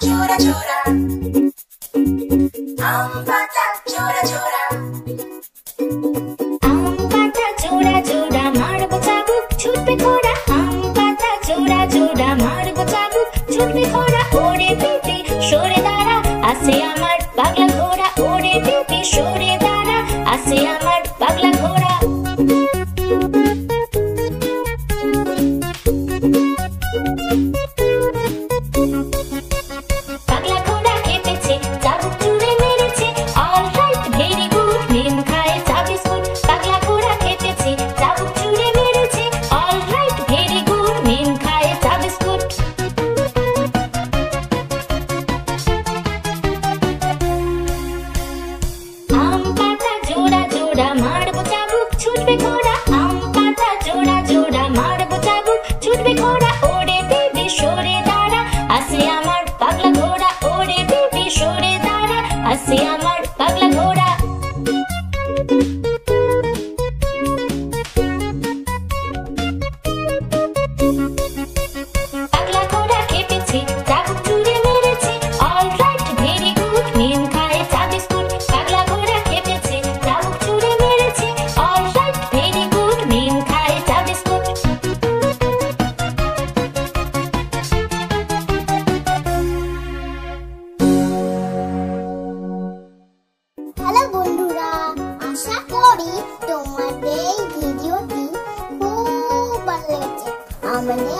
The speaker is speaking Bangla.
chura chura, aum pata chura chura, aum pata chura chura, marbo chabuk ছুটবে ঘোড়া। আম পাতা চূড়া চূড়া, মারবো চাবুক ছুটবে ঘোড়া। ওরে পিপি সরে দাঁড়া, আসে আমার পাগলা ঘোড়া। ওরে পিপি সরে দাঁড়া, আসে আমার পাগলা ঘোড়া। পাগলা ঘোড়া খেপেছে, চাবুক ছুঁড়ে মেরেছে। অল রাইট ভেরি গুড, মেম খায় চা বিস্কুট। পাগলা ঘোড়া খেপেছে, চাবুক ছুঁড়ে মেরেছে। অল রাইট ভেরি গুড, মেম খায় চা বিস্কুট। আম পাতা জোড়া জোড়া, মারবো চাবুক ছুটবে ঘোড়া। আম পাতা জোড়া জোড়া, মারবো চাবুক ছুটবে ঘোড়া। ওরে বেবি সরে দাঁড়া, আসে আমার পাগলা ঘোড়া। ওরে বেবি সরে দাঁড়া, আসে আমার পাগলা ঘোড়া। পাগলা ঘোড়া খেপেছে, চাবুক ছুঁড়ে মেরেছে। অল রাইট ভেরি গুড, মেম খায় চা বিস্কুট। পাগলা ঘোড়া খেপেছে, চাবুক ছুঁড়ে মেরেছে। অল রাইট ভেরি গুড, মেম খায় চা বিস্কুট। হ্যালো বন্ধুরা, আশা করি তোমাদের এই ভিডিওটি খুব ভালো লেগেছে। আমাদের